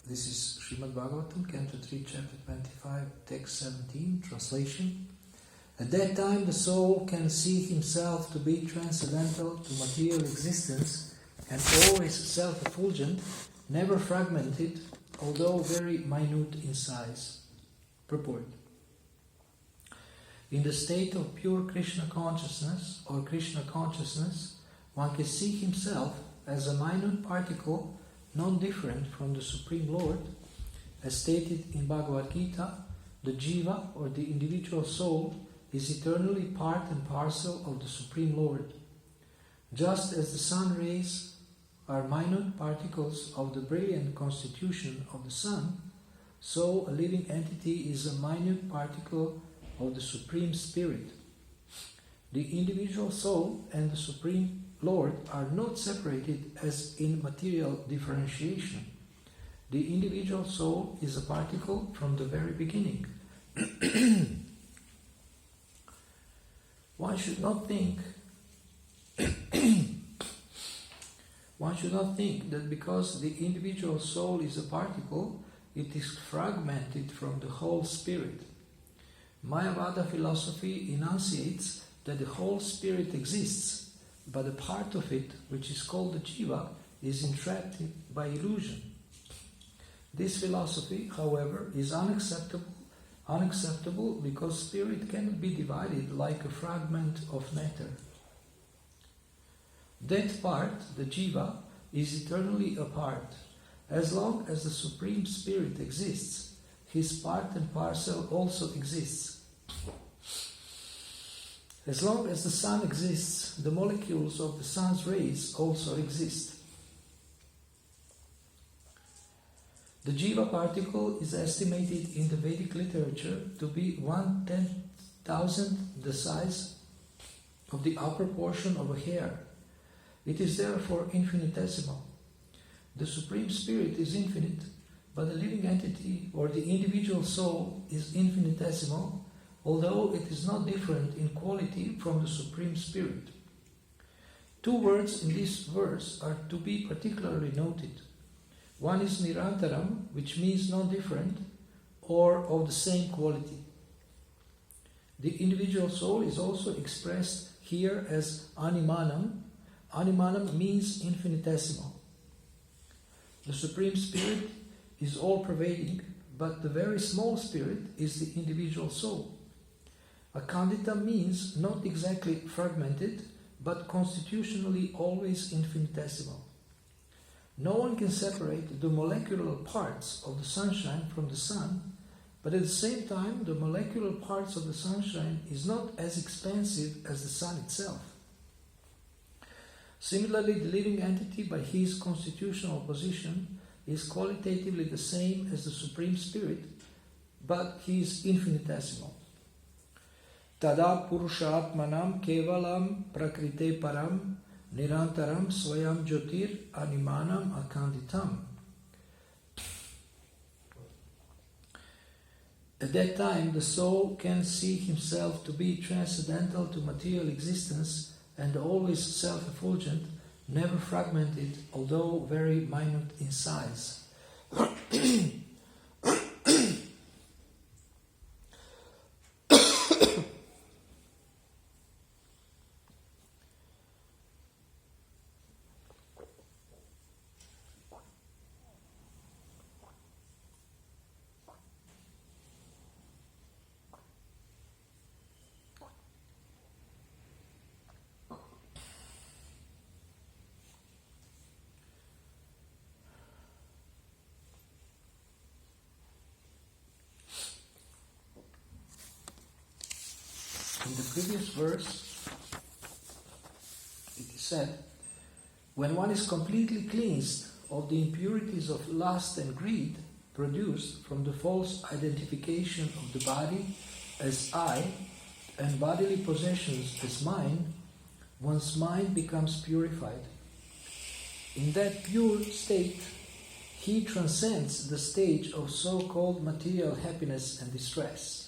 This is Srimad Bhagavatam, Canto 3, Chapter 25, Text 17, translation. At that time the soul can see himself to be transcendental to material existence and always self-effulgent, never fragmented, although very minute in size. Purport. In the state of pure Krishna consciousness or Krishna consciousness, one can see himself as a minute particle non-different from the Supreme Lord. As stated in Bhagavad Gita, the jiva or the individual soul is eternally part and parcel of the Supreme Lord. Just as the sun rays are minute particles of the brilliant constitution of the sun, so a living entity is a minute particle of the Supreme Spirit. The individual soul and the Supreme Lord are not separated as in material differentiation. The individual soul is a particle from the very beginning. One should not think that because the individual soul is a particle, it is fragmented from the whole spirit. Mayavada philosophy enunciates that the whole spirit exists, but a part of it, which is called the jiva, is entrapped by illusion. This philosophy, however, is unacceptable because spirit cannot be divided like a fragment of matter. That part, the jiva, is eternally apart. As long as the Supreme Spirit exists, his part and parcel also exists. As long as the sun exists, the molecules of the sun's rays also exist. The jiva particle is estimated in the Vedic literature to be 1/10,000th the size of the upper portion of a hair. It is therefore infinitesimal. The Supreme Spirit is infinite, but the living entity or the individual soul is infinitesimal, although it is not different in quality from the Supreme Spirit. Two words in this verse are to be particularly noted. One is nirantaram, which means non-different or of the same quality. The individual soul is also expressed here as animanam. Animanam means infinitesimal. The Supreme Spirit is all-pervading, but the very small spirit is the individual soul. Akandita means not exactly fragmented, but constitutionally always infinitesimal. No one can separate the molecular parts of the sunshine from the sun, but at the same time the molecular parts of the sunshine is not as expansive as the sun itself. Similarly, the living entity by his constitutional position is qualitatively the same as the Supreme Spirit, but he is infinitesimal. Tada purushatmanam kevalam prakrite param nirantaram swayam jyotir animanam akanditam. At that time, the soul can see himself to be transcendental to material existence and always self-effulgent, never fragmented, although very minute in size. In the previous verse, it is said, when one is completely cleansed of the impurities of lust and greed produced from the false identification of the body as I and bodily possessions as mine, one's mind becomes purified. In that pure state, he transcends the stage of so-called material happiness and distress.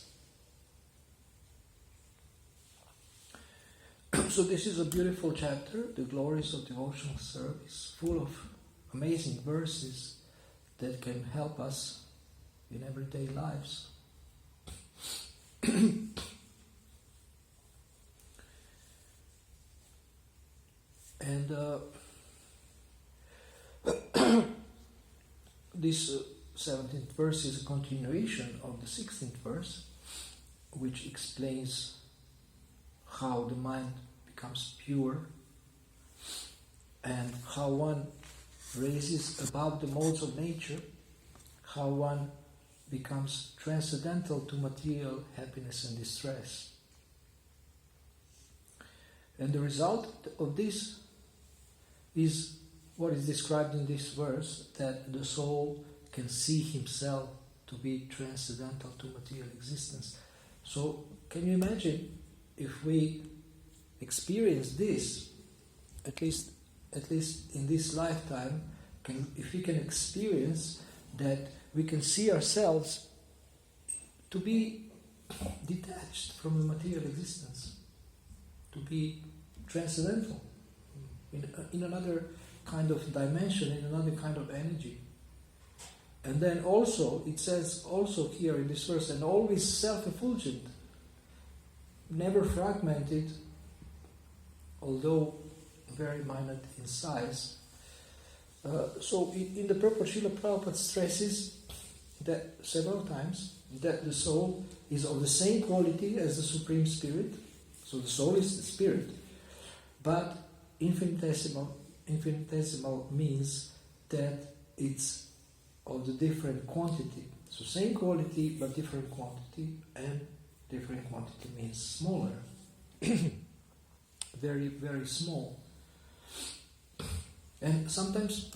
So this is a beautiful chapter, the glories of devotional service, full of amazing verses that can help us in everyday lives. And this 17th verse is a continuation of the 16th verse, which explains how the mind becomes pure and how one raises above the modes of nature, how one becomes transcendental to material happiness and distress. And the result of this is what is described in this verse, that the soul can see himself to be transcendental to material existence. So, can you imagine if we experience this, at least in this lifetime, if we can experience that we can see ourselves to be detached from the material existence, to be transcendental, in another kind of dimension, in another kind of energy. And then also, it says also here in this verse, and always self-effulgent, never fragmented, although very minute in size. So in the purport, Srila Prabhupada stresses that several times, that the soul is of the same quality as the Supreme Spirit. So the soul is the spirit, but infinitesimal means that it's of the different quantity. So same quality but different quantity, and different quantity means smaller. Very, very small. And sometimes,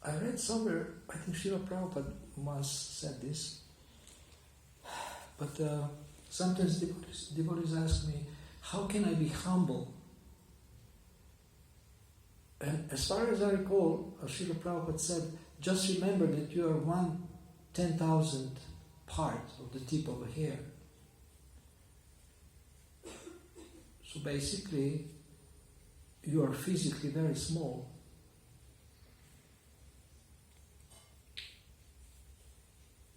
I read somewhere, I think Srila Prabhupada once said this, but sometimes devotees ask me, how can I be humble? And as far as I recall, Srila Prabhupada said, just remember that you are 1/10,000th part of the tip of a hair. So basically, you are physically very small.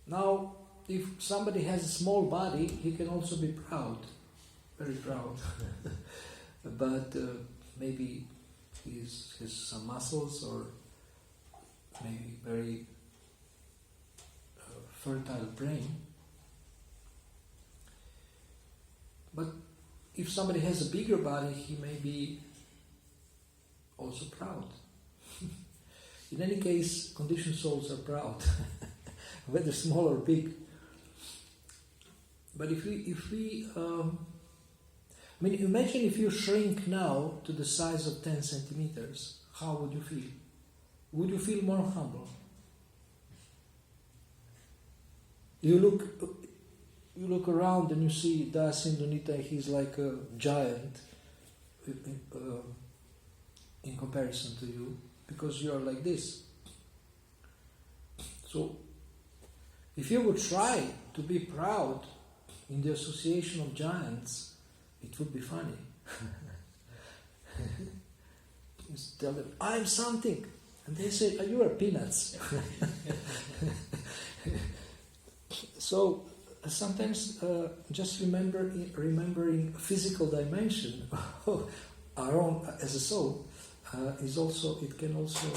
Now, if somebody has a small body, he can also be proud, very proud. But maybe he has some muscles, or maybe very fertile brain. But if somebody has a bigger body, he may be also proud. In any case, conditioned souls are proud, whether small or big. But if we imagine if you shrink now to the size of 10 centimeters, how would you feel? Would you feel more humble? You look around and you see Das Indunita, he's like a giant in comparison to you, because you are like this. So, if you would try to be proud in the association of giants, it would be funny. Just tell them, I'm something. And they say, oh, you are peanuts. So, sometimes just remembering physical dimension of our own as a soul it can also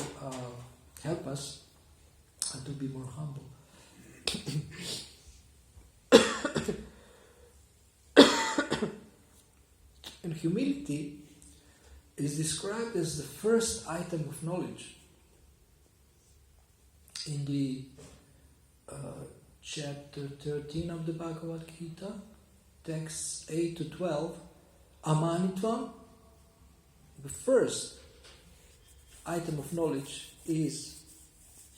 help us to be more humble. And humility is described as the first item of knowledge. In the chapter 13 of the Bhagavad Gita, texts 8 to 12, Amanitvam, the first item of knowledge is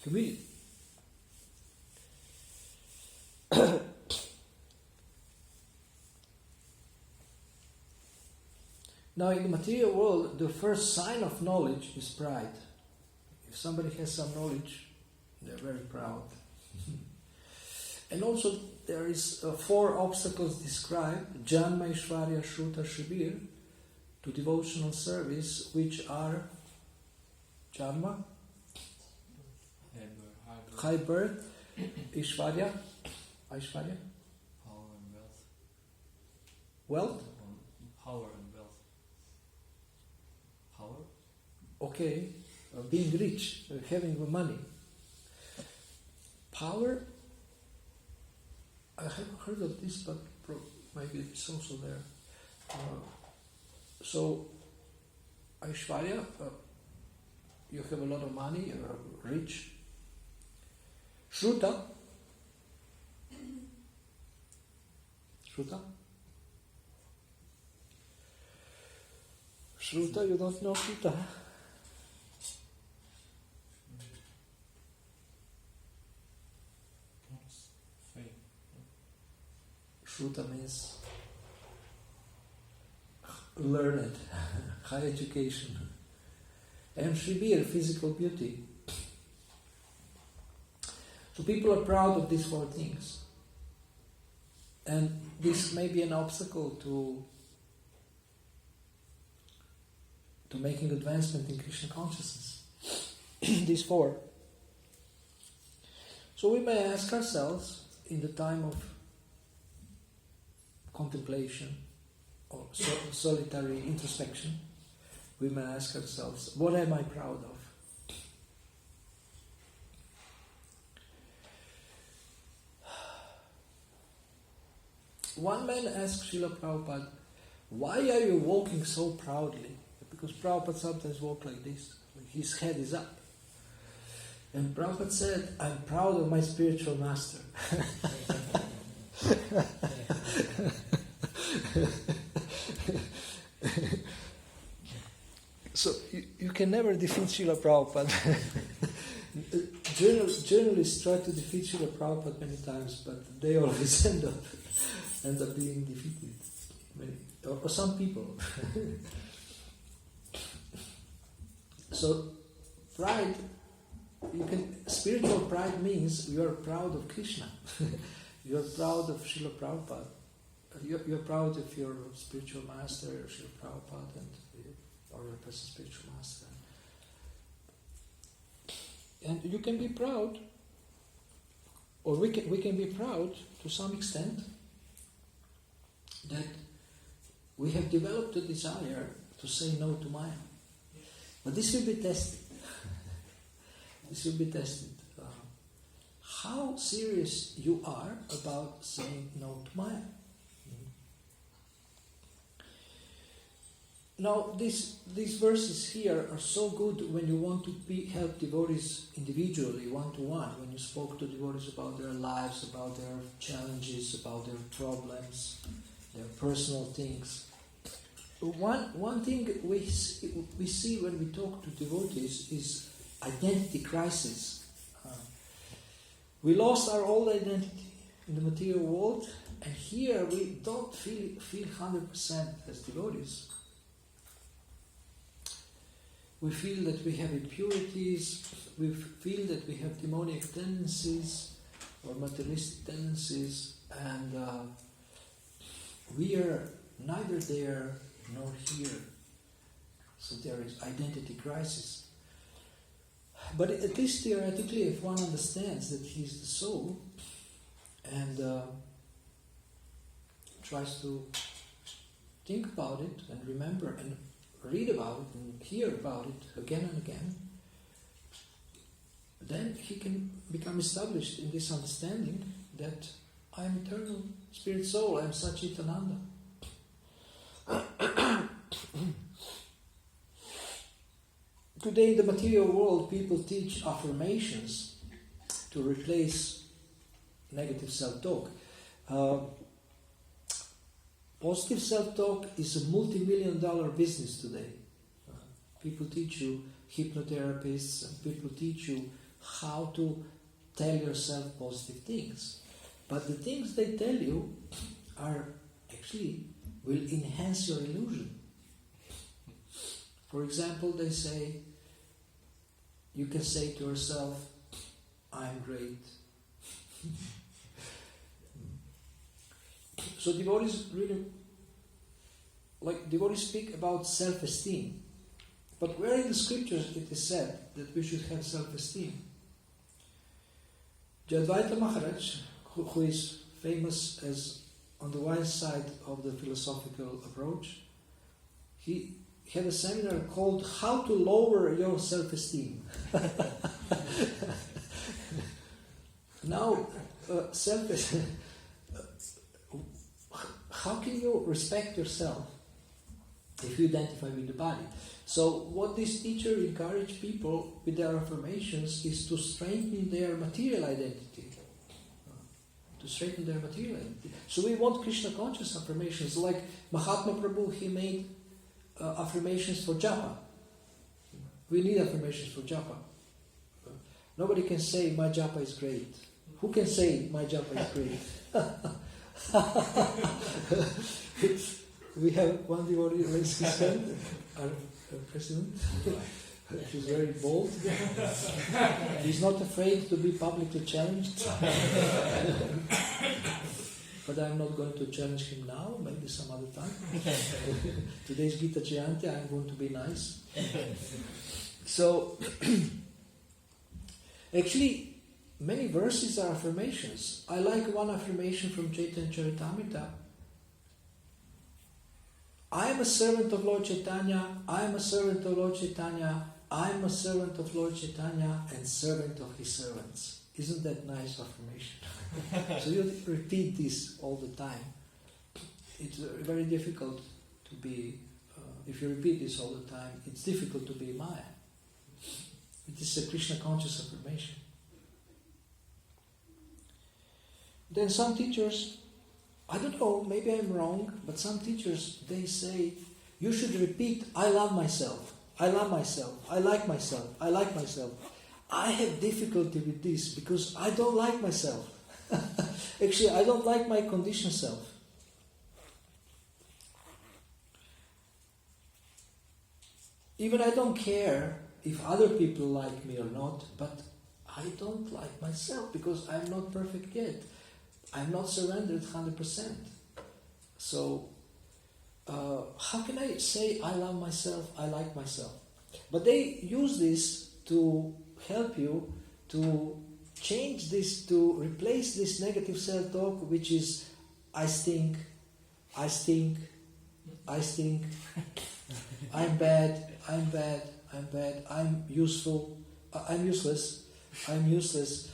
humility. Now, in the material world, the first sign of knowledge is pride. If somebody has some knowledge, they're very proud. And also, there is 4 obstacles described, Janma, Ishvarya, Shruta, Shibir, to devotional service, which are Janma, high birth, Aishwarya. Power and wealth. Wealth? Power and wealth. Power? Okay. Being rich, having the money. Power? I haven't heard of this, but maybe it's also there. So, Aishwarya, you have a lot of money, you're rich. Shruta? Shruta? Shruta, you don't know Shruta? Fame. Shruta means learned, high education. And Shribir, physical beauty. So people are proud of these four things. And this may be an obstacle to making advancement in Krishna consciousness. These four. So we may ask ourselves in the time of contemplation or solitary introspection, we may ask ourselves, what am I proud of? One man asked Srila Prabhupada, why are you walking so proudly? Because Prabhupada sometimes walks like this. His head is up. And Prabhupada said, I'm proud of my spiritual master. So you can never defeat Srila Prabhupada. Journalists try to defeat Srila Prabhupada many times, but they always end up being defeated. Or some people. So pride, spiritual pride means you are proud of Krishna. You are proud of Srila Prabhupada. You're proud of your spiritual master, Srila Prabhupada, or your personal spiritual master. And you can be proud, or we can be proud to some extent that we have developed a desire to say no to Maya. But this will be tested. This will be tested. How serious you are about saying no to Maya. Now, these verses here are so good when you want to help devotees individually, one-to-one, when you spoke to devotees about their lives, about their challenges, about their problems, their personal things. One thing we see when we talk to devotees is identity crisis. We lost our old identity in the material world, and here we don't feel 100% as devotees. We feel that we have impurities, we feel that we have demonic tendencies or materialistic tendencies, and we are neither there nor here. So there is identity crisis. But at least theoretically, if one understands that he is the soul and tries to think about it and remember and read about it and hear about it again and again, then he can become established in this understanding that I am eternal spirit soul, I am Satchitananda. Today in the material world, people teach affirmations to replace negative self-talk. Positive self-talk is a multi-million-dollar business today. People teach you, hypnotherapists, and people teach you how to tell yourself positive things. But the things they tell you are actually will enhance your illusion. For example, they say, you can say to yourself, I'm great. So devotees speak about self-esteem. But where in the scriptures it is said that we should have self-esteem? Advaita Maharaj, who is famous as on the wise side of the philosophical approach, he had a seminar called How to Lower Your Self-Esteem. Now, how can you respect yourself if you identify with the body? So what this teacher encouraged people with their affirmations is to strengthen their material identity. So we want Krishna conscious affirmations. Like Mahatma Prabhu, he made affirmations for japa. We need affirmations for japa. Nobody can say my japa is great. Who can say my japa is great? We have one devotee raise his hand, our president. He's very bold. He's not afraid to be publicly challenged. But I'm not going to challenge him now, maybe some other time. Today's Gita Jayanti, I'm going to be nice. So, actually, many verses are affirmations. I like one affirmation from Chaitanya Charitamrita. I am a servant of Lord Chaitanya, I am a servant of Lord Chaitanya, I am a servant of Lord Chaitanya and servant of his servants. Isn't that nice affirmation? So you repeat this all the time. It's very difficult to be, if you repeat this all the time, it's difficult to be Maya. It is a Krishna conscious affirmation. Then some teachers, I don't know, maybe I'm wrong, but some teachers, they say, you should repeat, I love myself, I love myself, I like myself, I like myself. I have difficulty with this because I don't like myself. Actually, I don't like my conditioned self. Even I don't care if other people like me or not, but I don't like myself because I'm not perfect yet. I'm not surrendered 100%. So, how can I say I love myself, I like myself? But they use this to help you to change this, to replace this negative self-talk, which is I stink, I stink, I stink, I'm bad, I'm bad, I'm bad, I'm useful, I'm useless, I'm useless.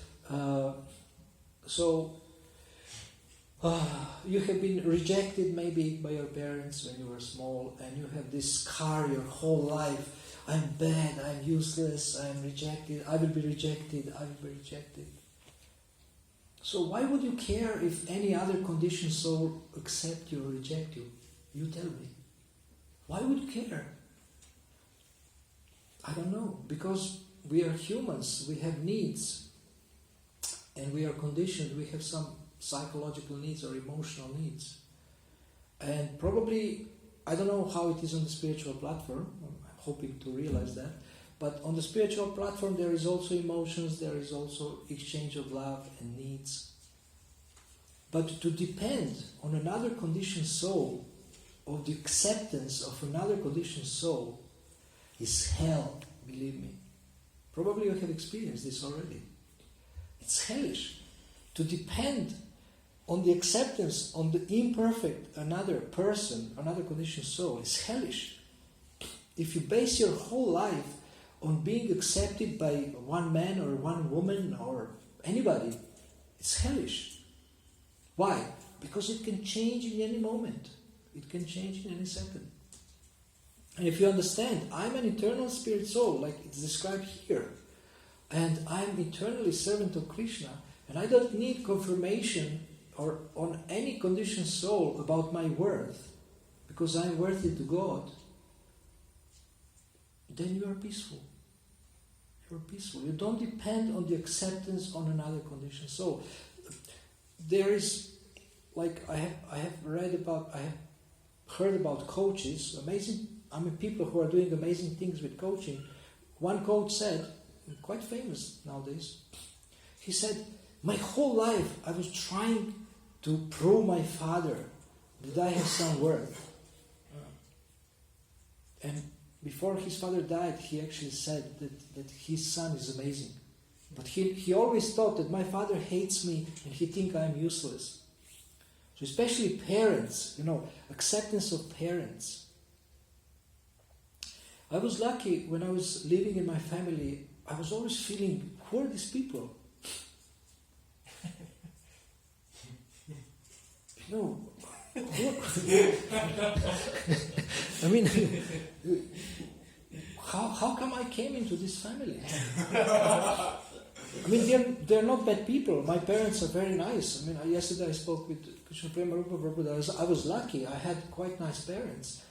You have been rejected maybe by your parents when you were small, and you have this scar your whole life. I'm bad, I'm useless, I'm rejected, I will be rejected, I will be rejected. So why would you care if any other conditioned soul accept you or reject you? You tell me. Why would you care? I don't know. Because we are humans, we have needs. And we are conditioned, we have some psychological needs or emotional needs. And probably, I don't know how it is on the spiritual platform, I'm hoping to realize that, but on the spiritual platform there is also emotions, there is also exchange of love and needs. But to depend on another conditioned soul, or the acceptance of another conditioned soul, is hell, believe me. Probably you have experienced this already. It's hellish. To depend on the acceptance on the imperfect another person, another conditioned soul, is hellish. If you base your whole life on being accepted by one man or one woman or anybody, it's hellish. Why? Because it can change in any moment. It can change in any second. And if you understand, I'm an eternal spirit soul, like it's described here, and I'm eternally servant of Krishna, and I don't need confirmation or on any conditioned soul about my worth, because I'm worthy to God, then you are peaceful. You're peaceful. You don't depend on the acceptance on another conditioned soul. There is, like I have heard about coaches, people who are doing amazing things with coaching. One coach said, quite famous nowadays, he said, my whole life I was trying to prove my father that I have some worth. And before his father died, he actually said that his son is amazing. But he always thought that my father hates me and he thinks I'm useless. So especially parents, acceptance of parents. I was lucky when I was living in my family, I was always feeling, who are these people? I mean, how come I came into this family? I mean, they're not bad people. My parents are very nice. I mean, yesterday I spoke with Krishna Prema Rupa Prabhupada. I was lucky. I had quite nice parents.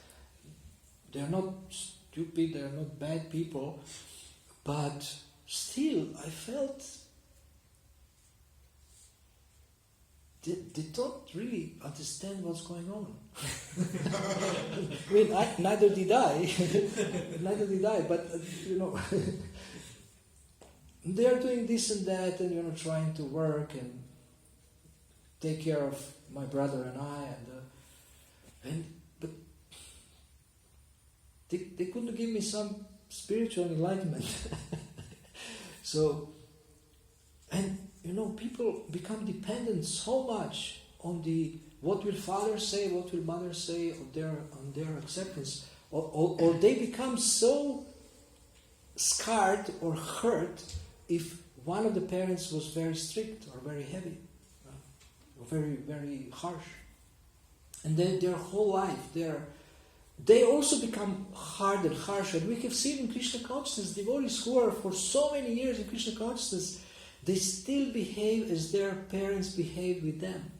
They're not stupid. They're not bad people. But still, I felt they don't really understand what's going on. I mean, neither did I. But they are doing this and that, and trying to work and take care of my brother and I, but they couldn't give me some spiritual enlightenment. So, people become dependent so much on what will father say, what will mother say, on their acceptance, or they become so scarred or hurt if one of the parents was very strict or very heavy, or very, very harsh. And then their whole life, they also become hard and harsh. And we have seen in Krishna consciousness, devotees who are for so many years in Krishna consciousness, they still behave as their parents behaved with them.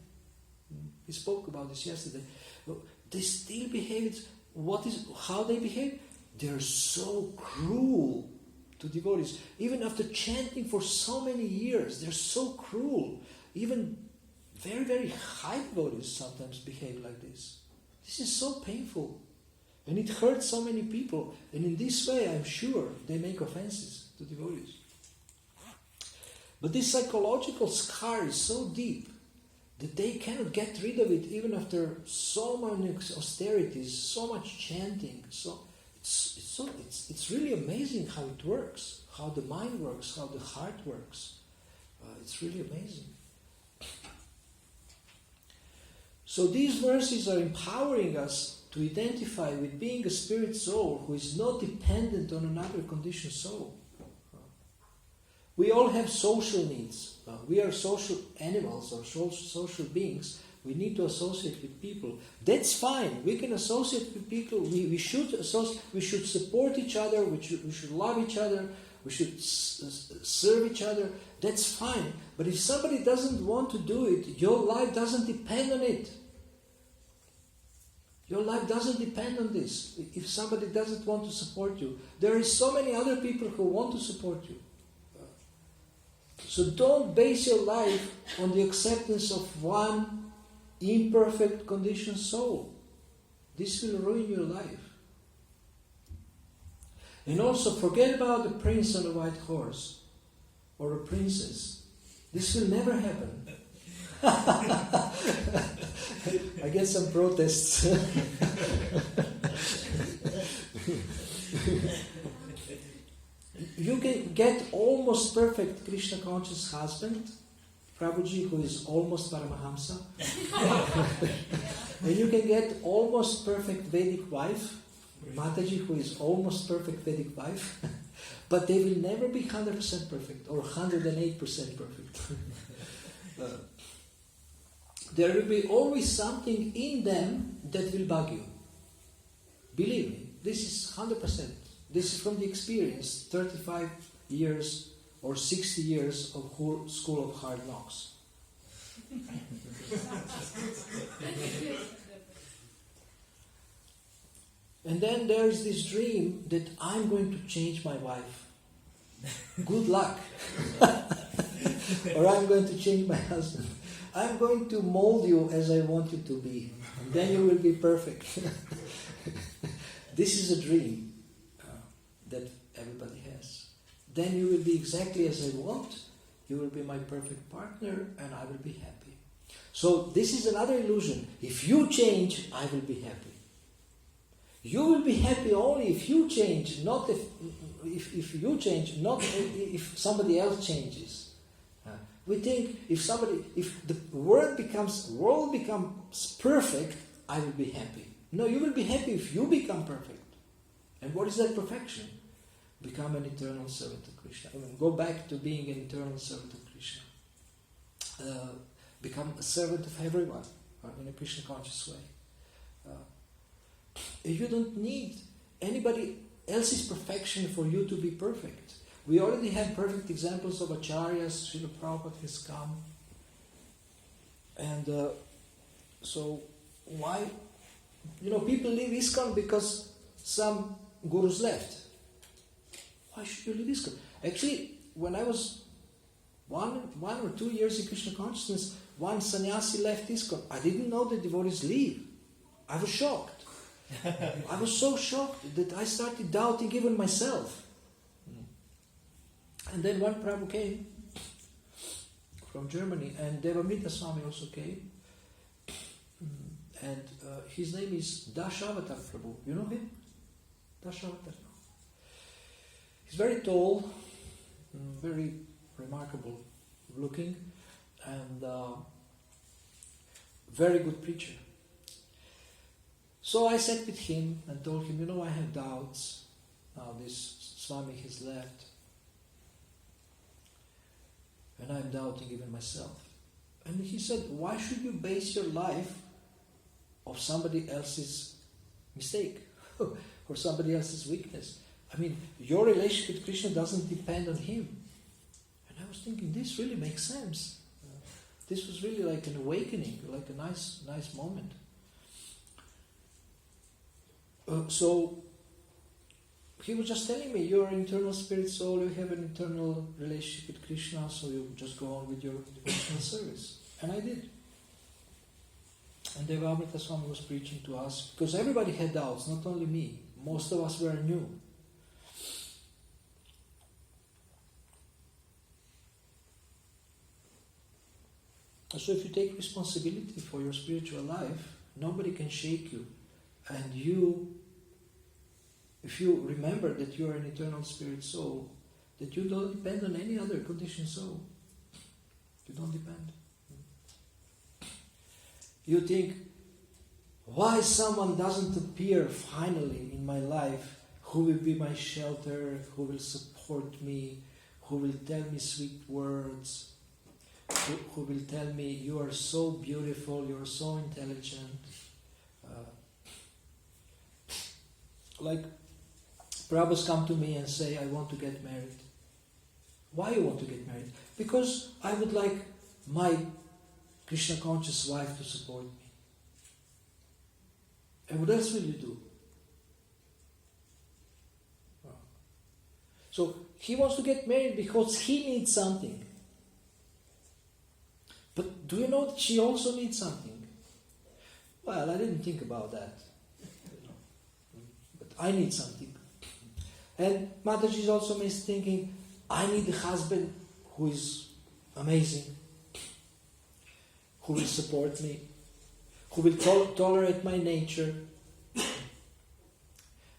We spoke about this yesterday. They still behave. How they behave? They're so cruel to devotees. Even after chanting for so many years, they're so cruel. Even very, very high devotees sometimes behave like this. This is so painful. And it hurts so many people. And in this way, I'm sure, they make offenses to devotees. But this psychological scar is so deep that they cannot get rid of it even after so many austerities, so much chanting. So it's really amazing how it works, how the mind works, how the heart works. It's really amazing. So these verses are empowering us to identify with being a spirit soul who is not dependent on another conditioned soul. We all have social needs. We are social animals or social beings. We need to associate with people. That's fine. We can associate with people. We should associate. We should support each other. We should love each other. We should serve each other. That's fine. But if somebody doesn't want to do it, your life doesn't depend on it. Your life doesn't depend on this. If somebody doesn't want to support you, there is so many other people who want to support you. So don't base your life on the acceptance of one imperfect conditioned soul. This will ruin your life. And also forget about the prince on a white horse or a princess. This will never happen. I get some protests. You can get almost perfect Krishna conscious husband, Prabhuji, who is almost Paramahamsa. And you can get almost perfect Vedic wife, Mataji, who is almost perfect Vedic wife. But they will never be 100% perfect or 108% perfect. There will be always something in them that will bug you. Believe me, this is 100%. This is from the experience, 35 years or 60 years of School of Hard Knocks. And then there is this dream that I'm going to change my wife. Good luck. Or I'm going to change my husband. I'm going to mold you as I want you to be. And then you will be perfect. This is a dream that everybody has. Then you will be exactly as I want. You will be my perfect partner and I will be happy. So this is another illusion. If you change, I will be happy. You will be happy only if you change, not if you change, not if somebody else changes. We think if the world becomes perfect, I will be happy. No, you will be happy if you become perfect. And what is that perfection? Become an eternal servant of Krishna. Go back to being an eternal servant of Krishna. Become a servant of everyone in a Krishna conscious way. You don't need anybody else's perfection for you to be perfect. We already have perfect examples of acharyas. Srila Prabhupada has come. And so why? People leave ISKCON because some gurus left. Why should you leave ISKCON? Actually, when I was 1 or 2 years in Krishna consciousness, one sannyasi left ISKCON. I didn't know that devotees leave. I was shocked. I was so shocked that I started doubting even myself. And then one Prabhu came from Germany, and Devamrita Swami also came. And his name is Dasharavatar Prabhu. You know him? Dasharavatar. He's very tall, very remarkable looking, and very good preacher. So I sat with him and told him, I have doubts. Now this Swami has left. And I'm doubting even myself. And he said, why should you base your life of somebody else's mistake or somebody else's weakness? I mean, your relationship with Krishna doesn't depend on him. And I was thinking, this really makes sense. This was really like an awakening, like a nice moment. So he was just telling me, you're an eternal spirit soul, you have an eternal relationship with Krishna, so you just go on with your devotional service. And I did. And Devamrita Swami was preaching to us, because everybody had doubts, not only me. Most of us were new. So if you take responsibility for your spiritual life, nobody can shake you. And if you remember that you are an eternal spirit soul, that you don't depend on any other conditioned soul. You don't depend. You think, why someone doesn't appear finally in my life, who will be my shelter, who will support me, who will tell me sweet words, who will tell me, you are so beautiful, you are so intelligent. Like Prabhus come to me and say, I want to get married. Why you want to get married? Because I would like my Krishna conscious wife to support me. And what else will you do? So he wants to get married because he needs something. But do you know that she also needs something? Well, I didn't think about that. But I need something. And Mataji is also thinking, I need a husband who is amazing, who will support me, who will tolerate my nature.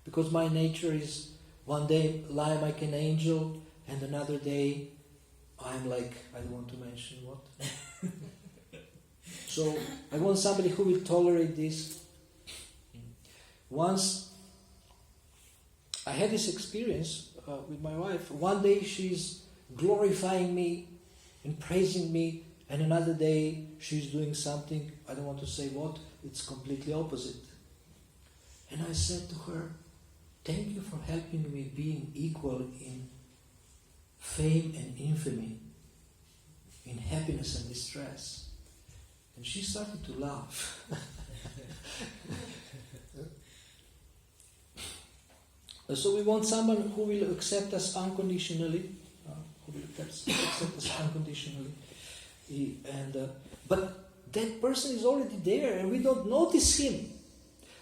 Because my nature is one day lie like an angel, and another day I'm like, I don't want to mention what. So I want somebody who will tolerate this. Once I had this experience with my wife. One day she's glorifying me and praising me, and another day she's doing something, I don't want to say what, it's completely opposite. And I said to her, thank you for helping me being equal in fame and infamy, in happiness and distress. And she started to laugh. So we want someone who will accept us unconditionally, but that person is already there and we don't notice him.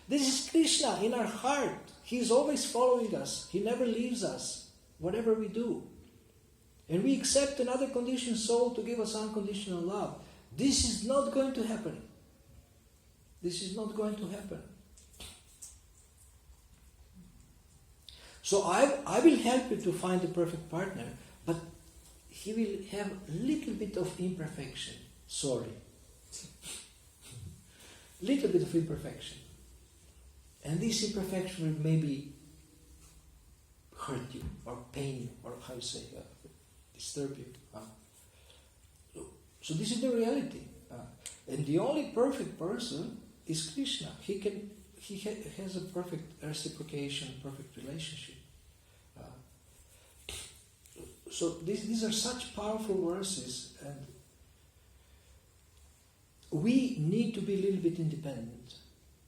This is Krishna in our heart. He is always following us. He never leaves us, whatever we do. And we accept another conditioned soul to give us unconditional love. This is not going to happen. This is not going to happen. So I will help you to find the perfect partner, but he will have a little bit of imperfection. Sorry. Little bit of imperfection. And this imperfection will maybe hurt you, or pain you, or how you say, disturb you. So this is the reality. And the only perfect person is Krishna. He has a perfect reciprocation, perfect relationship. So these are such powerful verses, and we need to be a little bit independent,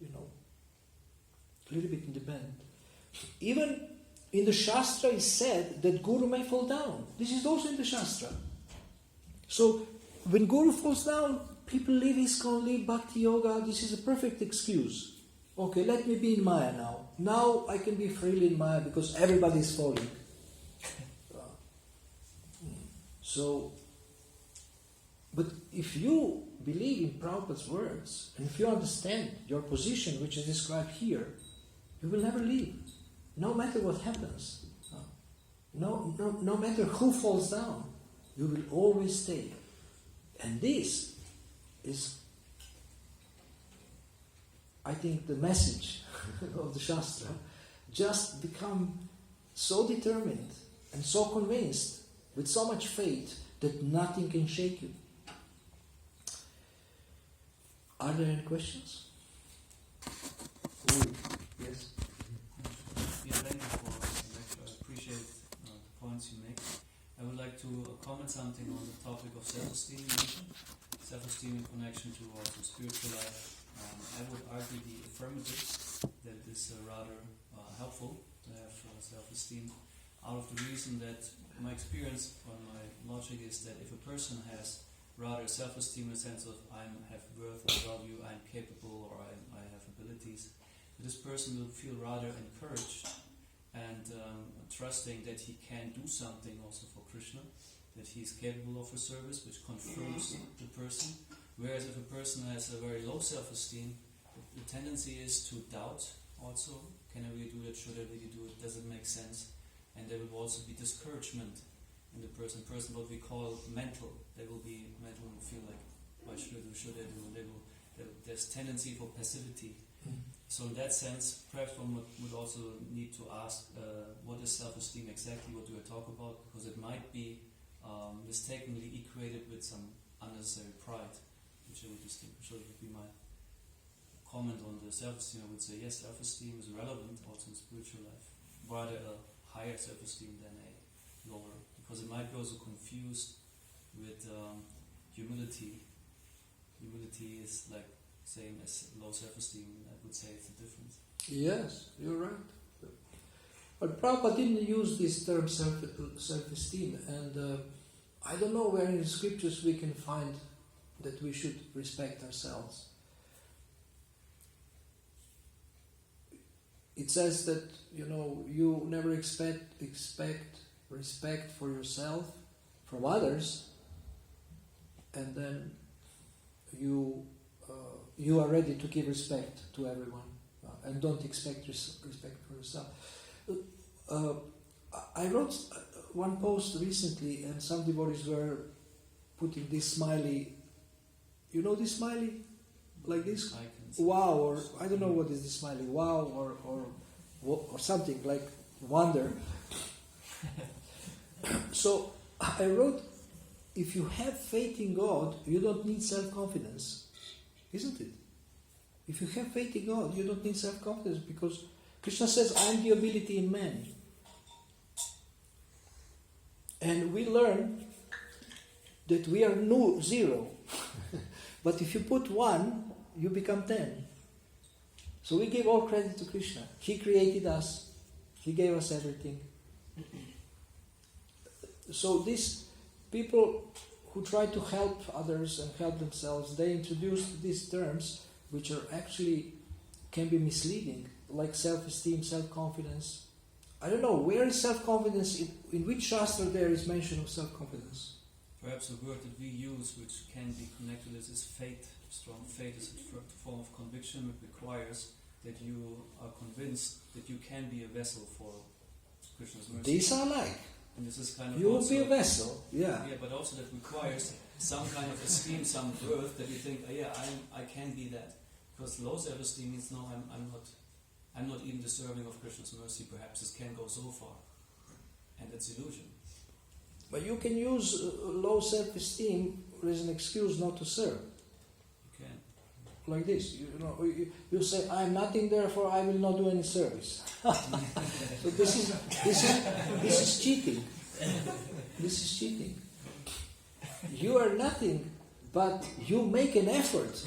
a little bit independent. Even in the Shastra is said that Guru may fall down. This is also in the Shastra. So when Guru falls down, people leave ISKCON, leave Bhakti Yoga. This is a perfect excuse. Okay, let me be in Maya now. Now I can be freely in Maya because everybody is falling. So, but if you believe in Prabhupada's words, and if you understand your position, which is described here, you will never leave, no matter what happens. No matter who falls down, you will always stay. And this is, I think, the message of the Shastra. Just become so determined and so convinced, with so much faith, that nothing can shake you. Are there any questions? Yes. Yeah, thank you for the lecture. I appreciate the points you make. I would like to comment something on the topic of self-esteem you mentioned. Self-esteem in connection to also spiritual life. I would argue the affirmative, that it is rather helpful to have self-esteem, out of the reason that my experience or my logic is that if a person has rather self-esteem in the sense of I have worth or value, I'm capable, or I have abilities, this person will feel rather encouraged and trusting that he can do something also for Krishna, that he is capable of a service, which confirms the person. Whereas if a person has a very low self-esteem, the tendency is to doubt also, can I really do that, should I really do it, does it make sense? And there will also be discouragement in the person what we call mental. They will be mental and feel like, why should I do? There's tendency for passivity. So in that sense, perhaps one would also need to ask, what is self-esteem exactly? What do I talk about? Because it might be mistakenly equated with some unnecessary pride, which I would distinguish. So it would be my comment on the self-esteem. I would say, yes, self-esteem is relevant also in spiritual life. Rather a higher self-esteem than a lower, because it might be also confused with humility. Humility is like same as low self-esteem. I would say it's a difference. Yes, you're right. But Prabhupada didn't use this term self-esteem, and I don't know where in the scriptures we can find that we should respect ourselves. It says that, you never expect respect for yourself from others, and then you are ready to give respect to everyone, and don't expect respect for yourself. I wrote one post recently, and some devotees were putting this smiley. You know this smiley? Like this? Wow, or I don't know what is this smiley. Wow, or something like wonder. So I wrote, if you have faith in God, you don't need self-confidence. Isn't it? If you have faith in God, you don't need self-confidence, because Krishna says, I am the ability in man. And we learn that we are zero. But if you put 1, you become 10. So we give all credit to Krishna. He created us. He gave us everything. So these people who try to help others and help themselves, they introduce these terms which are actually can be misleading, like self-esteem, self-confidence. I don't know, where is self-confidence? In which Shastra there is mention of self-confidence? Perhaps a word that we use, which can be connected with, is faith. Strong faith is a form of conviction, which requires that you are convinced that you can be a vessel for Krishna's mercy. These are like. And this is kind of You will also, be a vessel, yeah. Yeah, but also that requires some kind of esteem, some worth that you think, oh, yeah, I can be that. Because low self-esteem means no, I'm not even deserving of Krishna's mercy. Perhaps this can go so far, and that's illusion. But you can use low self-esteem as an excuse not to serve. You can. Like this, you say, I'm nothing, therefore I will not do any service. So this is cheating. This is cheating. You are nothing, but you make an effort,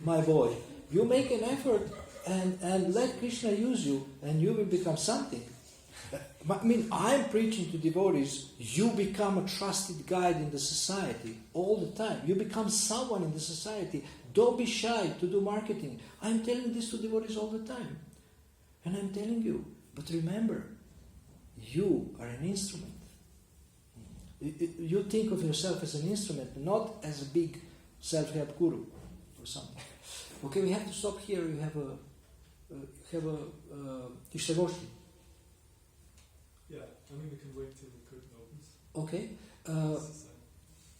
my boy. You make an effort and let Krishna use you, and you will become something. I mean, I'm preaching to devotees, you become a trusted guide in the society all the time. You become someone in the society. Don't be shy to do marketing. I'm telling this to devotees all the time. And I'm telling you, but remember, you are an instrument. You think of yourself as an instrument, not as a big self-help guru or something. Okay, we have to stop here. You have a Ishtagoshti. Yeah, I mean we can wait till the curtain opens. Okay.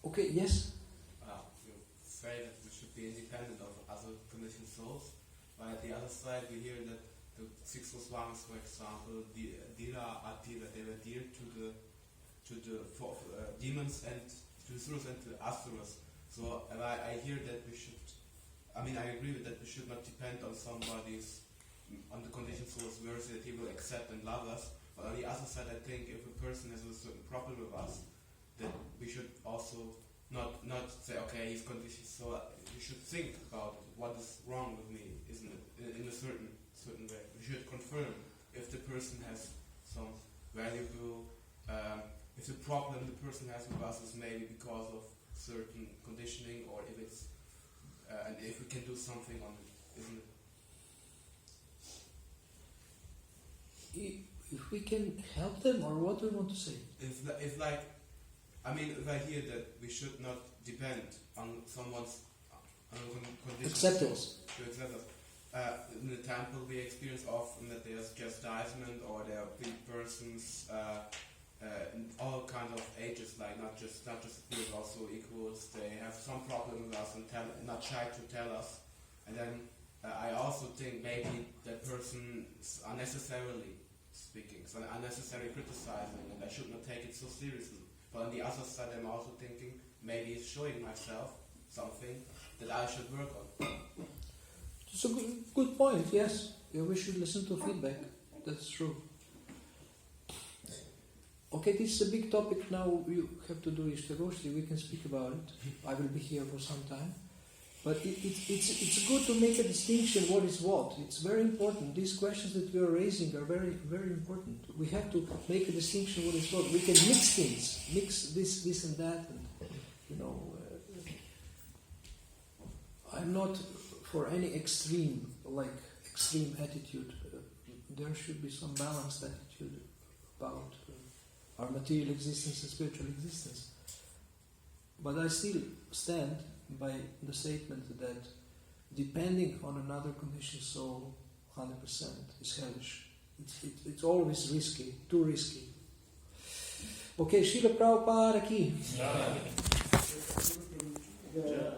Okay. Yes. You say that we should be independent of other conditioned souls, but at the other side we hear that the six Goswamis, for example, Dira Atira, they were dear to the demons and to the Surus and to the Asuras. So I hear that we should. I mean, I agree with that. We should not depend on somebody's on the conditioned soul's mercy that he will accept and love us. But on the other side, I think if a person has a certain problem with us, that we should also not say, okay, he's conditioned, so we should think about what is wrong with me, isn't it? In a certain way, we should confirm if the person has some valuable, if the problem the person has with us is maybe because of certain conditioning, or if it's, and if we can do something on it, isn't it? If we can help them, or what do you want to say? If I hear that we should not depend on someone's conditions Acceptance. to accept us. In the temple, we experience often that there's chastisement, or there are big persons in all kinds of ages, like not just peers, also equals. They have some problem with us and not shy to tell us. And then I also think maybe that person is unnecessarily speaking, so unnecessarily criticizing, and I should not take it so seriously. But on the other side, I'm also thinking maybe it's showing myself something that I should work on. It's a good point, yes. Yeah, we should listen to feedback. That's true. Okay, this is a big topic now. You have to do Ishtagoshti. We can speak about it. I will be here for some time. But it's good to make a distinction what is what. It's very important. These questions that we are raising are very, very important. We have to make a distinction what is what. We can mix things. Mix this and that. And, I'm not for any extreme attitude. There should be some balanced attitude about our material existence and spiritual existence. But I still stand by the statement that depending on another conditioned soul 100% is hellish. It's always risky, too risky. Okay, Srila Prabhupada ki. Yeah.